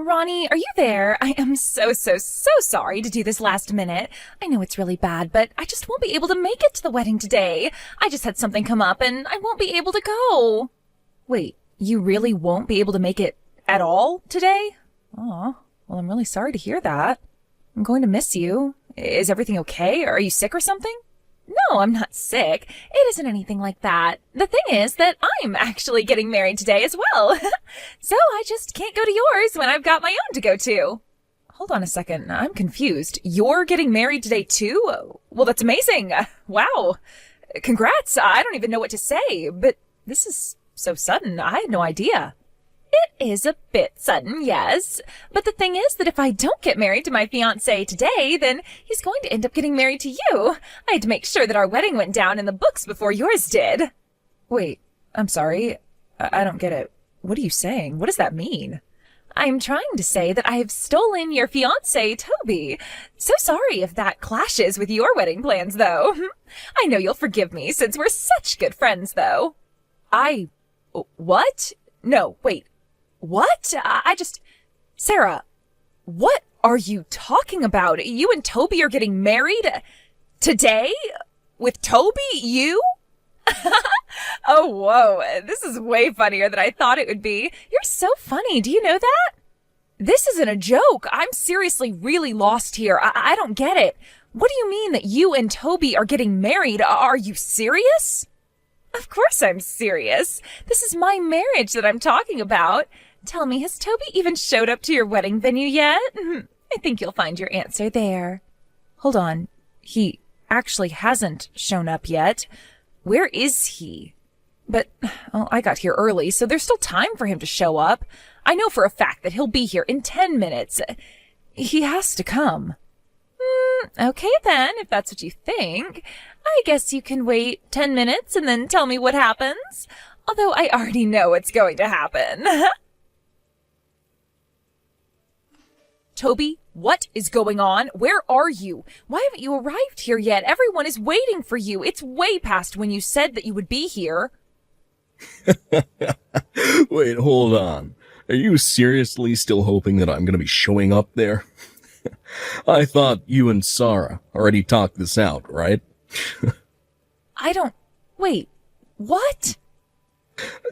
Ronnie, are you there? I am so sorry to do this last minute. I know it's really bad, but I just won't be able to make it to the wedding today. I just had something come up and I won't be able to go. Wait, you really won't be able to make it at all today? Oh, well, I'm really sorry to hear that. I'm going to miss you. Is everything okay? Are you sick or something? No, I'm not sick. It isn't anything like that. The thing is that I'm actually getting married today as well. So I just can't go to yours when I've got my own to go to. Hold on a second. I'm confused. You're getting married today too? Well, that's amazing. Wow. Congrats. I don't even know what to say, but this is so sudden. I had no idea. It is a bit sudden, yes. But the thing is that if I don't get married to my fiancé today, then he's going to end up getting married to you. I had to make sure that our wedding went down in the books before yours did. Wait, I'm sorry. I don't get it. What are you saying? What does that mean? I'm trying to say that I have stolen your fiancé, Toby. So sorry if that clashes with your wedding plans, though. I know you'll forgive me since we're such good friends, though. What? No, wait. What? Sarah, what are you talking about? You and Toby are getting married today? With Toby? You? Oh, whoa. This is way funnier than I thought it would be. You're so funny. Do you know that? This isn't a joke. I'm seriously really lost here. I don't get it. What do you mean that you and Toby are getting married? Are you serious? Of course I'm serious. This is my marriage that I'm talking about. Tell me, has Toby even showed up to your wedding venue yet? I think you'll find your answer there. Hold on. He actually hasn't shown up yet. Where is he? But, I got here early, so there's still time for him to show up. I know for a fact that he'll be here in 10 minutes. He has to come. Okay then, if that's what you think. I guess you can wait 10 minutes and then tell me what happens. Although I already know what's going to happen. Toby, what is going on? Where are you? Why haven't you arrived here yet? Everyone is waiting for you. It's way past when you said that you would be here. Wait, hold on. Are you seriously still hoping that I'm going to be showing up there? I thought you and Sarah already talked this out, right? Wait, what?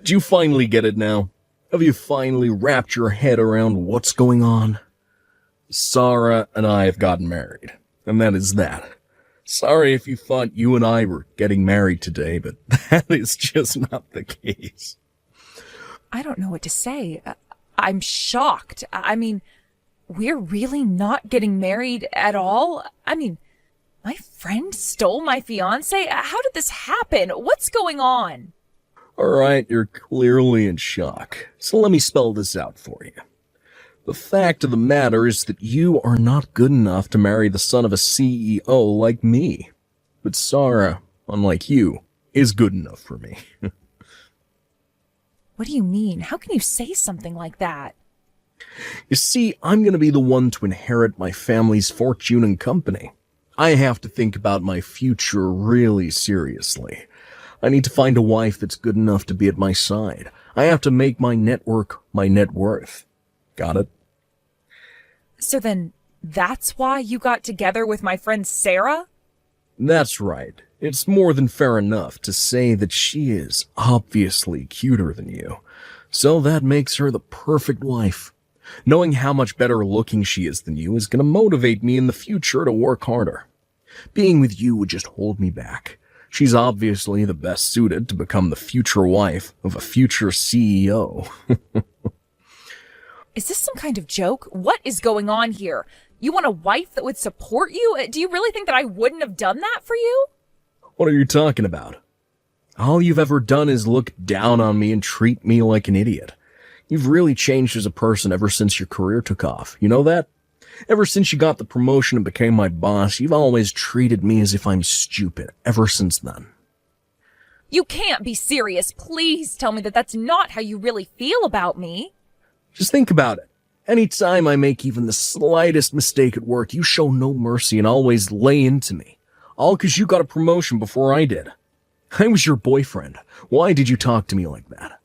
Do you finally get it now? Have you finally wrapped your head around what's going on? Sarah and I have gotten married, and that is that. Sorry if you thought you and I were getting married today, but that is just not the case. I don't know what to say. I'm shocked. I mean, we're really not getting married at all? I mean, my friend stole my fiancé? How did this happen? What's going on? Alright, you're clearly in shock. So let me spell this out for you. The fact of the matter is that you are not good enough to marry the son of a CEO like me. But Sarah, unlike you, is good enough for me. What do you mean? How can you say something like that? You see, I'm going to be the one to inherit my family's fortune and company. I have to think about my future really seriously. I need to find a wife that's good enough to be at my side. I have to make my network my net worth. Got it? So then, that's why you got together with my friend Sarah? That's right. It's more than fair enough to say that she is obviously cuter than you. So that makes her the perfect wife. Knowing how much better looking she is than you is going to motivate me in the future to work harder. Being with you would just hold me back. She's obviously the best suited to become the future wife of a future CEO. Is this some kind of joke? What is going on here? You want a wife that would support you? Do you really think that I wouldn't have done that for you? What are you talking about? All you've ever done is look down on me and treat me like an idiot. You've really changed as a person ever since your career took off. You know that? Ever since you got the promotion and became my boss, you've always treated me as if I'm stupid, ever since then. You can't be serious. Please tell me that that's not how you really feel about me. Just think about it. Anytime I make even the slightest mistake at work, you show no mercy and always lay into me. All 'cause you got a promotion before I did. I was your boyfriend. Why did you talk to me like that?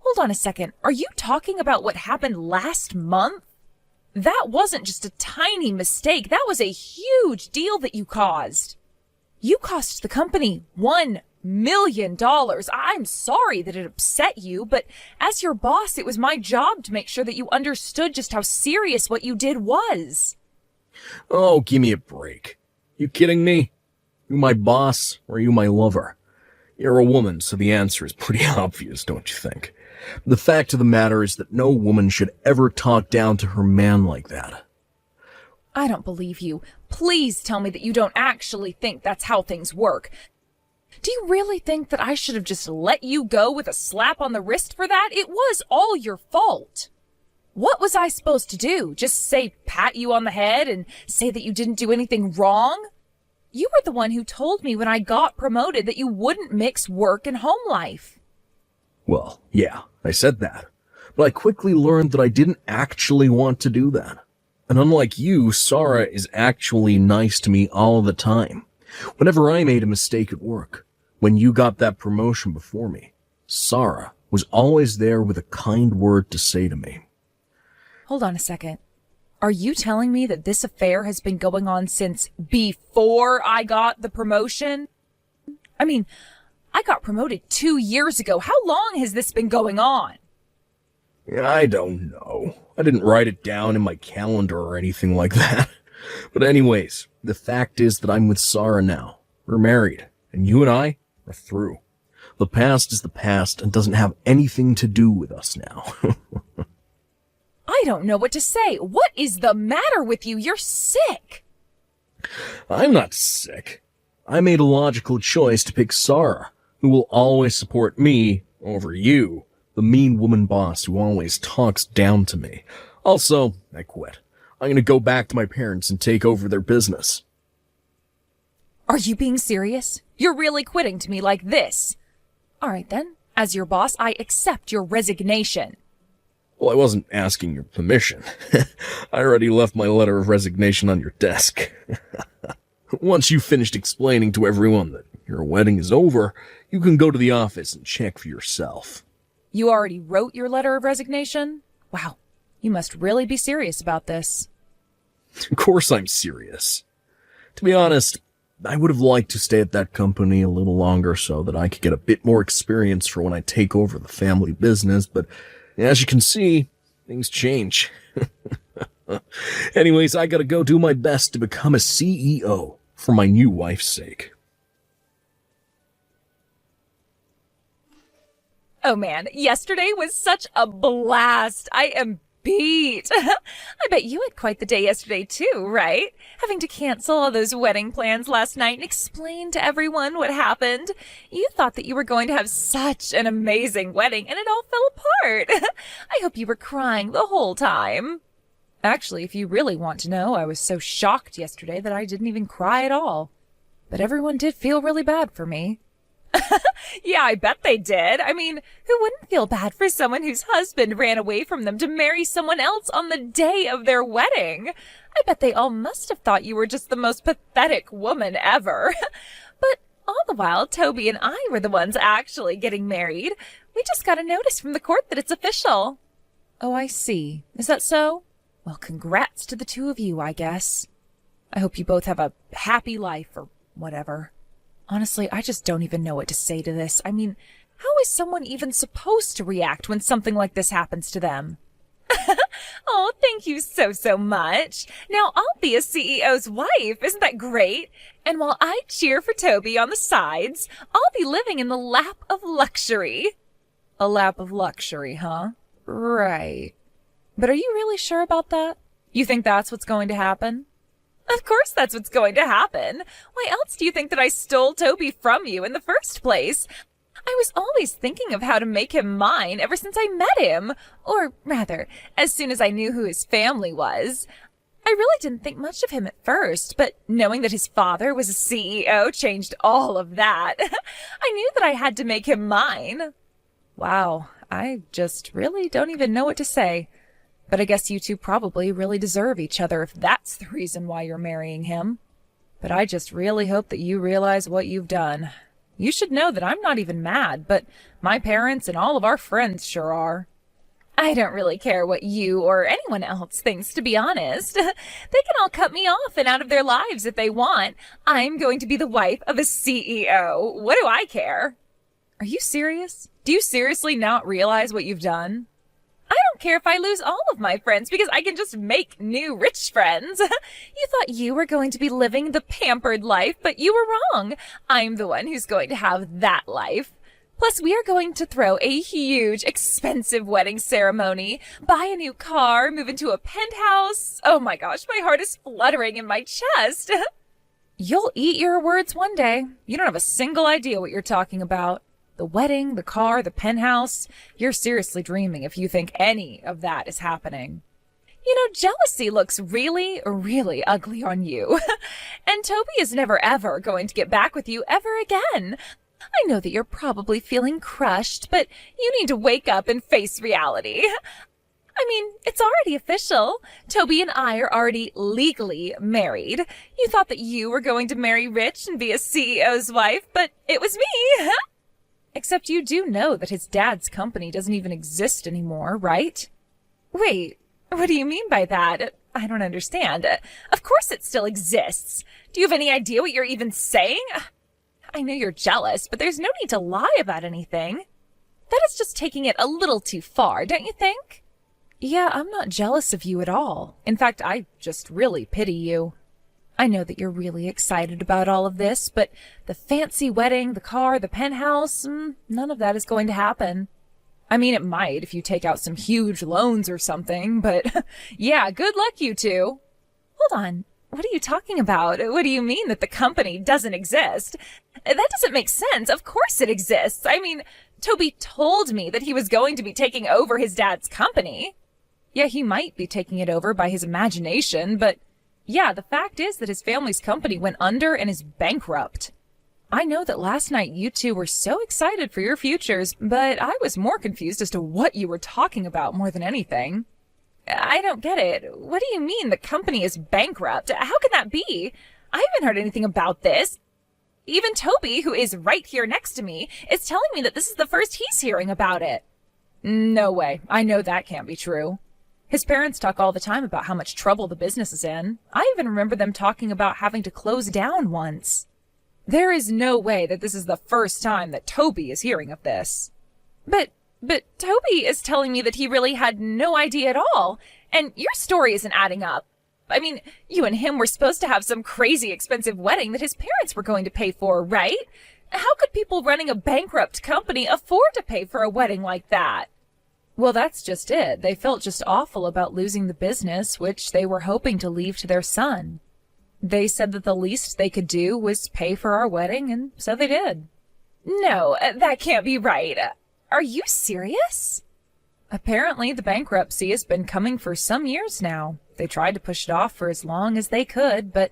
Hold on a second. Are you talking about what happened last month? That wasn't just a tiny mistake. That was a huge deal that you caused. You cost the company $1 million. I'm sorry that it upset you, but as your boss, it was my job to make sure that you understood just how serious what you did was. Oh, give me a break. You kidding me? You my boss, or you my lover? You're a woman, so the answer is pretty obvious, don't you think? The fact of the matter is that no woman should ever talk down to her man like that. I don't believe you. Please tell me that you don't actually think that's how things work. Do you really think that I should have just let you go with a slap on the wrist for that? It was all your fault. What was I supposed to do? Just say pat you on the head and say that you didn't do anything wrong? You were the one who told me when I got promoted that you wouldn't mix work and home life. Well, yeah, I said that. But I quickly learned that I didn't actually want to do that. And unlike you, Sarah is actually nice to me all the time. Whenever I made a mistake at work, when you got that promotion before me, Sarah was always there with a kind word to say to me. Hold on a second. Are you telling me that this affair has been going on since before I got the promotion? I mean, I got promoted 2 years ago. How long has this been going on? I don't know. I didn't write it down in my calendar or anything like that. But anyways, the fact is that I'm with Sarah now. We're married, and you and I are through. The past is the past and doesn't have anything to do with us now. I don't know what to say. What is the matter with you? You're sick. I'm not sick. I made a logical choice to pick Sarah, who will always support me over you, the mean woman boss who always talks down to me. Also, I quit. I'm gonna go back to my parents and take over their business. Are you being serious? You're really quitting to me like this? All right then. As your boss, I accept your resignation. Well, I wasn't asking your permission. I already left my letter of resignation on your desk. Once you've finished explaining to everyone that your wedding is over, you can go to the office and check for yourself. You already wrote your letter of resignation? Wow, you must really be serious about this. Of course I'm serious. To be honest, I would have liked to stay at that company a little longer so that I could get a bit more experience for when I take over the family business, but as you can see, things change. Anyways, I gotta go do my best to become a CEO for my new wife's sake. Oh man, yesterday was such a blast. I am beat. I bet you had quite the day yesterday too, right? Having to cancel all those wedding plans last night and explain to everyone what happened. You thought that you were going to have such an amazing wedding and it all fell apart. I hope you were crying the whole time. Actually, if you really want to know, I was so shocked yesterday that I didn't even cry at all. But everyone did feel really bad for me. Yeah, I bet they did. I mean, who wouldn't feel bad for someone whose husband ran away from them to marry someone else on the day of their wedding? I bet they all must have thought you were just the most pathetic woman ever. But all the while, Toby and I were the ones actually getting married. We just got a notice from the court that it's official. Oh, I see. Is that so? Well, congrats to the two of you, I guess. I hope you both have a happy life or whatever. Honestly, I just don't even know what to say to this. I mean, how is someone even supposed to react when something like this happens to them? Oh, thank you so much. Now I'll be a CEO's wife. Isn't that great? And while I cheer for Toby on the sides, I'll be living in the lap of luxury. A lap of luxury, huh? Right. But are you really sure about that? You think that's what's going to happen? Of course that's what's going to happen. Why else do you think that I stole Toby from you in the first place? I was always thinking of how to make him mine ever since I met him. Or rather, as soon as I knew who his family was. I really didn't think much of him at first, but knowing that his father was a CEO changed all of that. I knew that I had to make him mine. Wow, I just really don't even know what to say. But I guess you two probably really deserve each other if that's the reason why you're marrying him. But I just really hope that you realize what you've done. You should know that I'm not even mad, but my parents and all of our friends sure are. I don't really care what you or anyone else thinks, to be honest. They can all cut me off and out of their lives if they want. I'm going to be the wife of a CEO. What do I care? Are you serious? Do you seriously not realize what you've done? I don't care if I lose all of my friends because I can just make new rich friends. You thought you were going to be living the pampered life, but you were wrong. I'm the one who's going to have that life. Plus, we are going to throw a huge, expensive wedding ceremony, buy a new car, move into a penthouse. Oh my gosh, my heart is fluttering in my chest. You'll eat your words one day. You don't have a single idea what you're talking about. The wedding, the car, the penthouse. You're seriously dreaming if you think any of that is happening. You know, jealousy looks really, really ugly on you. And Toby is never ever going to get back with you ever again. I know that you're probably feeling crushed, but you need to wake up and face reality. I mean, it's already official. Toby and I are already legally married. You thought that you were going to marry rich and be a CEO's wife, but it was me. Except you do know that his dad's company doesn't even exist anymore, right? Wait, what do you mean by that? I don't understand. Of course it still exists. Do you have any idea what you're even saying? I know you're jealous, but there's no need to lie about anything. That is just taking it a little too far, don't you think? Yeah, I'm not jealous of you at all. In fact, I just really pity you. I know that you're really excited about all of this, but the fancy wedding, the car, the penthouse, none of that is going to happen. I mean, it might if you take out some huge loans or something, but yeah, good luck, you two. Hold on. What are you talking about? What do you mean that the company doesn't exist? That doesn't make sense. Of course it exists. I mean, Toby told me that he was going to be taking over his dad's company. Yeah, he might be taking it over by his imagination, but yeah, the fact is that his family's company went under and is bankrupt. I know that last night you two were so excited for your futures, but I was more confused as to what you were talking about more than anything. I don't get it. What do you mean the company is bankrupt? How can that be? I haven't heard anything about this. Even Toby, who is right here next to me, is telling me that this is the first he's hearing about it. No way. I know that can't be true. His parents talk all the time about how much trouble the business is in. I even remember them talking about having to close down once. There is no way that this is the first time that Toby is hearing of this. But Toby is telling me that he really had no idea at all, and your story isn't adding up. I mean, you and him were supposed to have some crazy expensive wedding that his parents were going to pay for, right? How could people running a bankrupt company afford to pay for a wedding like that? Well, that's just it. They felt just awful about losing the business, which they were hoping to leave to their son. They said that the least they could do was pay for our wedding, and so they did. No, that can't be right. Are you serious? Apparently, the bankruptcy has been coming for some years now. They tried to push it off for as long as they could, but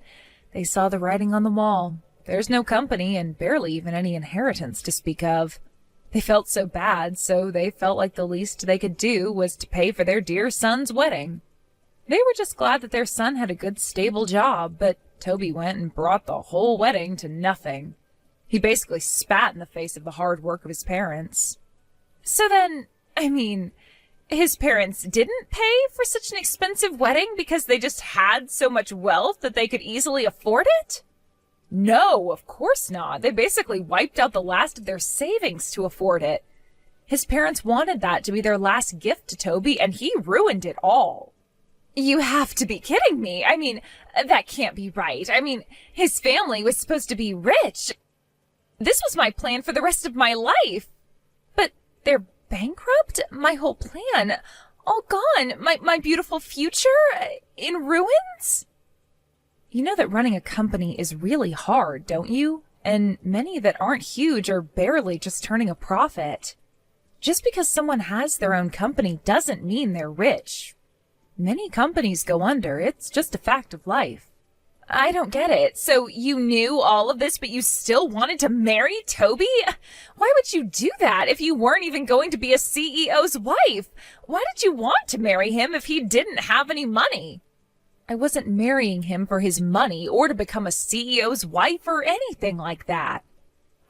they saw the writing on the wall. There's no company and barely even any inheritance to speak of. They felt so bad, so they felt like the least they could do was to pay for their dear son's wedding. They were just glad that their son had a good, stable job, but Toby went and brought the whole wedding to nothing. He basically spat in the face of the hard work of his parents. So then, I mean, his parents didn't pay for such an expensive wedding because they just had so much wealth that they could easily afford it? No, of course not. They basically wiped out the last of their savings to afford it. His parents wanted that to be their last gift to Toby, and he ruined it all. You have to be kidding me. I mean, that can't be right. I mean, his family was supposed to be rich. This was my plan for the rest of my life. But they're bankrupt? My whole plan, all gone. My beautiful future in ruins? You know that running a company is really hard, don't you? And many that aren't huge are barely just turning a profit. Just because someone has their own company doesn't mean they're rich. Many companies go under. It's just a fact of life. I don't get it. So you knew all of this, but you still wanted to marry Toby? Why would you do that if you weren't even going to be a CEO's wife? Why did you want to marry him if he didn't have any money? I wasn't marrying him for his money or to become a CEO's wife or anything like that.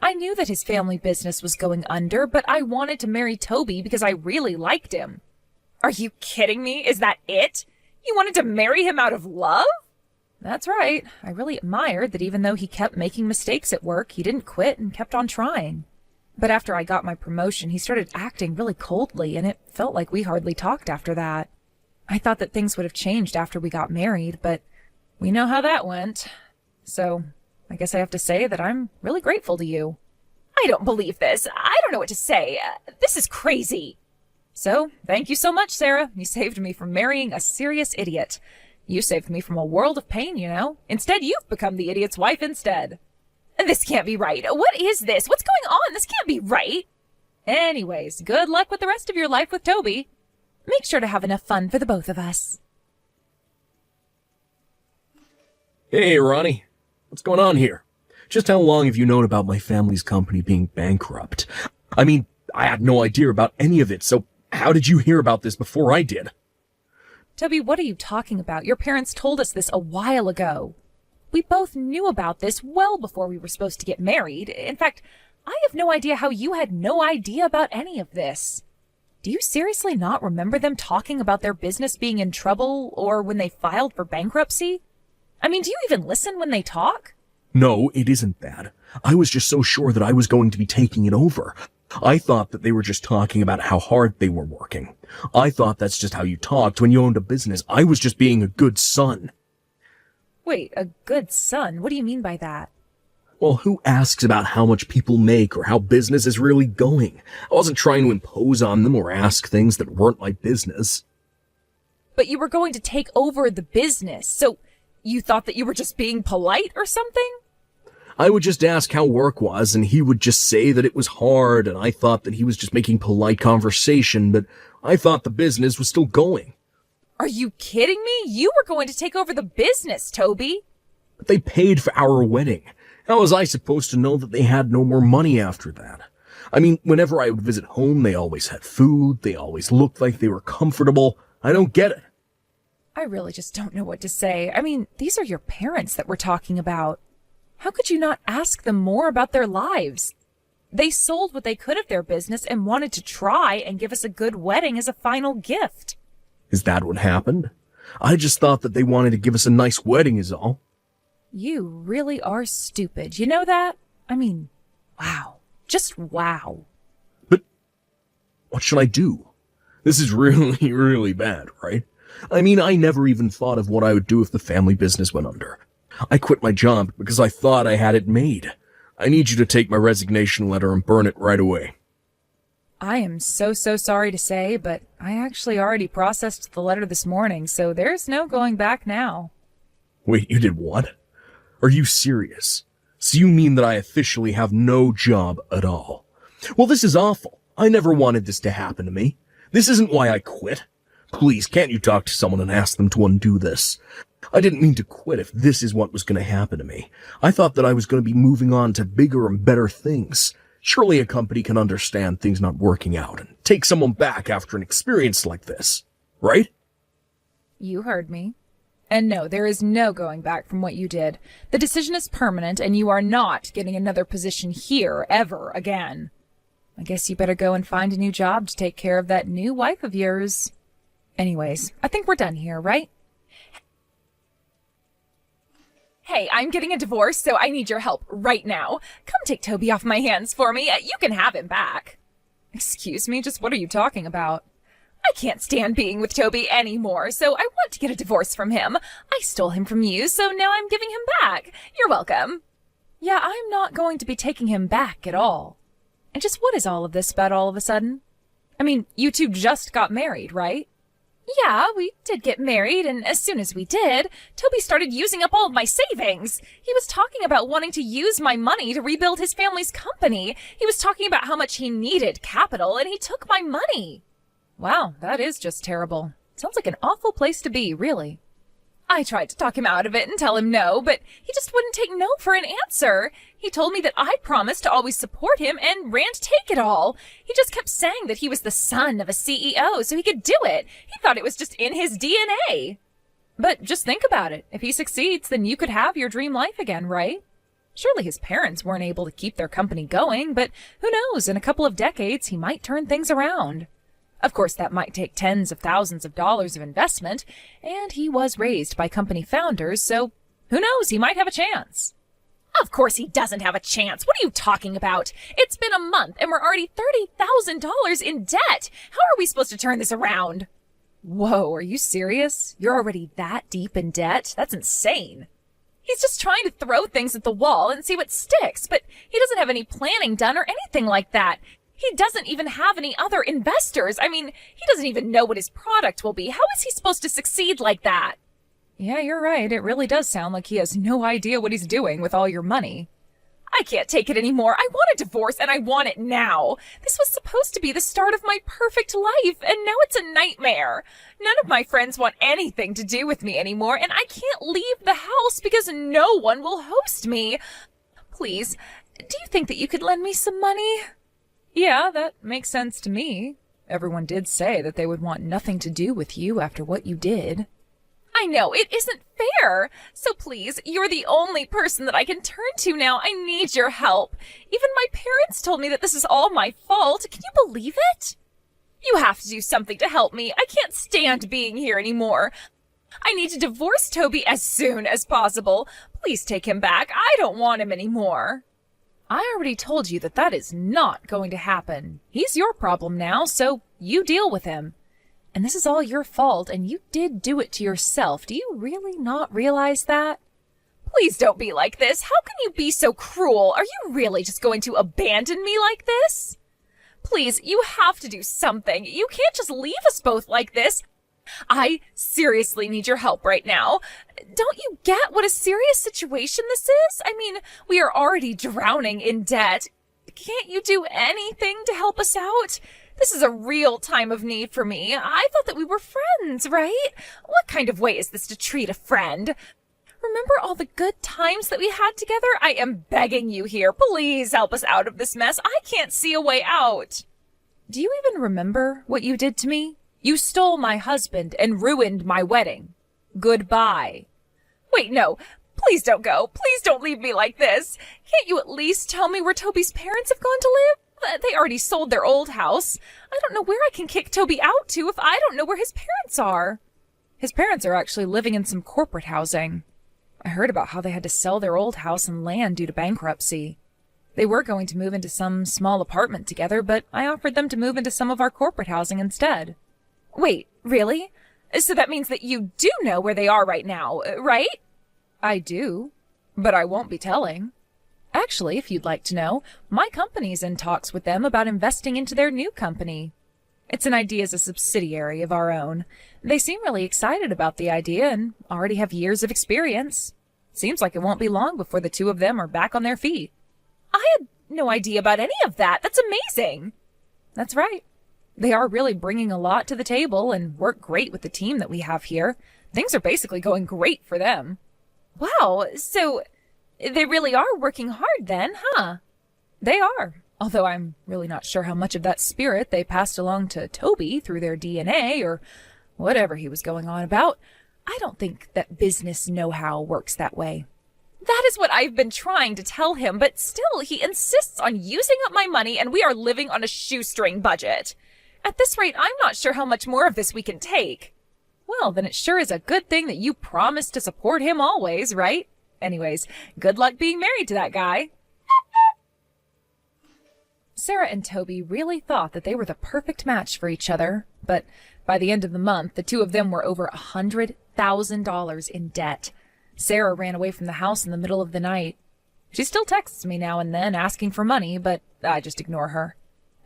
I knew that his family business was going under, but I wanted to marry Toby because I really liked him. Are you kidding me? Is that it? You wanted to marry him out of love? That's right. I really admired that even though he kept making mistakes at work, he didn't quit and kept on trying. But after I got my promotion, he started acting really coldly, and it felt like we hardly talked after that. I thought that things would have changed after we got married, but we know how that went. So I guess I have to say that I'm really grateful to you. I don't believe this. I don't know what to say. This is crazy. So, thank you so much, Sarah. You saved me from marrying a serious idiot. You saved me from a world of pain, you know. Instead, you've become the idiot's wife instead. This can't be right. What is this? What's going on? This can't be right. Anyways, good luck with the rest of your life with Toby. Make sure to have enough fun for the both of us. Hey, Ronnie. What's going on here? Just how long have you known about my family's company being bankrupt? I mean, I had no idea about any of it, so how did you hear about this before I did? Toby, what are you talking about? Your parents told us this a while ago. We both knew about this well before we were supposed to get married. In fact, I have no idea how you had no idea about any of this. Do you seriously not remember them talking about their business being in trouble or when they filed for bankruptcy? I mean, do you even listen when they talk? No, it isn't that. I was just so sure that I was going to be taking it over. I thought that they were just talking about how hard they were working. I thought that's just how you talked when you owned a business. I was just being a good son. Wait, a good son? What do you mean by that? Well, who asks about how much people make or how business is really going? I wasn't trying to impose on them or ask things that weren't my business. But you were going to take over the business, so you thought that you were just being polite or something? I would just ask how work was, and he would just say that it was hard, and I thought that he was just making polite conversation, but I thought the business was still going. Are you kidding me? You were going to take over the business, Toby. But they paid for our wedding. How was I supposed to know that they had no more money after that? I mean, whenever I would visit home, they always had food, they always looked like they were comfortable. I don't get it. I really just don't know what to say. I mean, these are your parents that we're talking about. How could you not ask them more about their lives? They sold what they could of their business and wanted to try and give us a good wedding as a final gift. Is that what happened? I just thought that they wanted to give us a nice wedding is all. You really are stupid. You know that? I mean, wow. Just wow. But what should I do? This is really, really bad, right? I mean, I never even thought of what I would do if the family business went under. I quit my job because I thought I had it made. I need you to take my resignation letter and burn it right away. I am so sorry to say, but I actually already processed the letter this morning, so there's no going back now. Wait, you did what? Are you serious? So you mean that I officially have no job at all? Well, this is awful. I never wanted this to happen to me. This isn't why I quit. Please, can't you talk to someone and ask them to undo this? I didn't mean to quit if this is what was going to happen to me. I thought that I was going to be moving on to bigger and better things. Surely a company can understand things not working out and take someone back after an experience like this, right? You heard me. And no, there is no going back from what you did. The decision is permanent, and you are not getting another position here ever again. I guess you better go and find a new job to take care of that new wife of yours. Anyways, I think we're done here, right? Hey, I'm getting a divorce, so I need your help right now. Come take Toby off my hands for me. You can have him back. Excuse me, just what are you talking about? I can't stand being with Toby anymore, so I want to get a divorce from him. I stole him from you, so now I'm giving him back. You're welcome. Yeah, I'm not going to be taking him back at all. And just what is all of this about all of a sudden? I mean, you two just got married, right? Yeah, we did get married, and as soon as we did, Toby started using up all of my savings. He was talking about wanting to use my money to rebuild his family's company. He was talking about how much he needed capital, and he took my money. Wow, that is just terrible. Sounds like an awful place to be, really. I tried to talk him out of it and tell him no, but he just wouldn't take no for an answer. He told me that I promised to always support him and ran to take it all. He just kept saying that he was the son of a CEO, so he could do it. He thought it was just in his DNA. But just think about it. If he succeeds, then you could have your dream life again, right? Surely his parents weren't able to keep their company going, but who knows, in a couple of decades he might turn things around. Of course, that might take tens of thousands of dollars of investment, and he was raised by company founders, so who knows, he might have a chance. Of course he doesn't have a chance. What are you talking about? It's been a month and we're already $30,000 in debt. How are we supposed to turn this around? Whoa, are you serious? You're already that deep in debt? That's insane. He's just trying to throw things at the wall and see what sticks, but he doesn't have any planning done or anything like that. He doesn't even have any other investors. I mean, he doesn't even know what his product will be. How is he supposed to succeed like that? Yeah, you're right. It really does sound like he has no idea what he's doing with all your money. I can't take it anymore. I want a divorce and I want it now. This was supposed to be the start of my perfect life, and now it's a nightmare. None of my friends want anything to do with me anymore, and I can't leave the house because no one will host me. Please, do you think that you could lend me some money? Yeah, that makes sense to me. Everyone did say that they would want nothing to do with you after what you did. I know, it isn't fair. So please, you're the only person that I can turn to now. I need your help. Even my parents told me that this is all my fault. Can you believe it? You have to do something to help me. I can't stand being here anymore. I need to divorce Toby as soon as possible. Please take him back. I don't want him anymore. I already told you that that is not going to happen. He's your problem now, so you deal with him. And this is all your fault, and you did do it to yourself. Do you really not realize that? Please don't be like this. How can you be so cruel? Are you really just going to abandon me like this? Please, you have to do something. You can't just leave us both like this. I seriously need your help right now. Don't you get what a serious situation this is? I mean, we are already drowning in debt. Can't you do anything to help us out? This is a real time of need for me. I thought that we were friends, right? What kind of way is this to treat a friend? Remember all the good times that we had together? I am begging you here. Please help us out of this mess. I can't see a way out. Do you even remember what you did to me? You stole my husband and ruined my wedding. Goodbye. Wait, no. Please don't go. Please don't leave me like this. Can't you at least tell me where Toby's parents have gone to live? They already sold their old house. I don't know where I can kick Toby out to if I don't know where his parents are. His parents are actually living in some corporate housing. I heard about how they had to sell their old house and land due to bankruptcy. They were going to move into some small apartment together, but I offered them to move into some of our corporate housing instead. Wait, really? So that means that you do know where they are right now, right? I do, but I won't be telling. Actually, if you'd like to know, my company's in talks with them about investing into their new company. It's an idea as a subsidiary of our own. They seem really excited about the idea and already have years of experience. Seems like it won't be long before the two of them are back on their feet. I had no idea about any of that. That's amazing. That's right. They are really bringing a lot to the table and work great with the team that we have here. Things are basically going great for them. Wow, so they really are working hard then, huh? They are, although I'm really not sure how much of that spirit they passed along to Toby through their DNA or whatever he was going on about. I don't think that business know-how works that way. That is what I've been trying to tell him, but still he insists on using up my money and we are living on a shoestring budget. At this rate, I'm not sure how much more of this we can take. Well, then it sure is a good thing that you promised to support him always, right? Anyways, good luck being married to that guy. Sarah and Toby really thought that they were the perfect match for each other, but by the end of the month, the two of them were over $100,000 in debt. Sarah ran away from the house in the middle of the night. She still texts me now and then asking for money, but I just ignore her.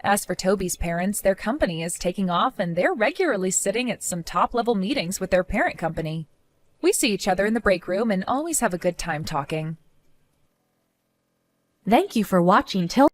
As for Toby's parents, their company is taking off and they're regularly sitting at some top-level meetings with their parent company. We see each other in the break room and always have a good time talking. Thank you for watching till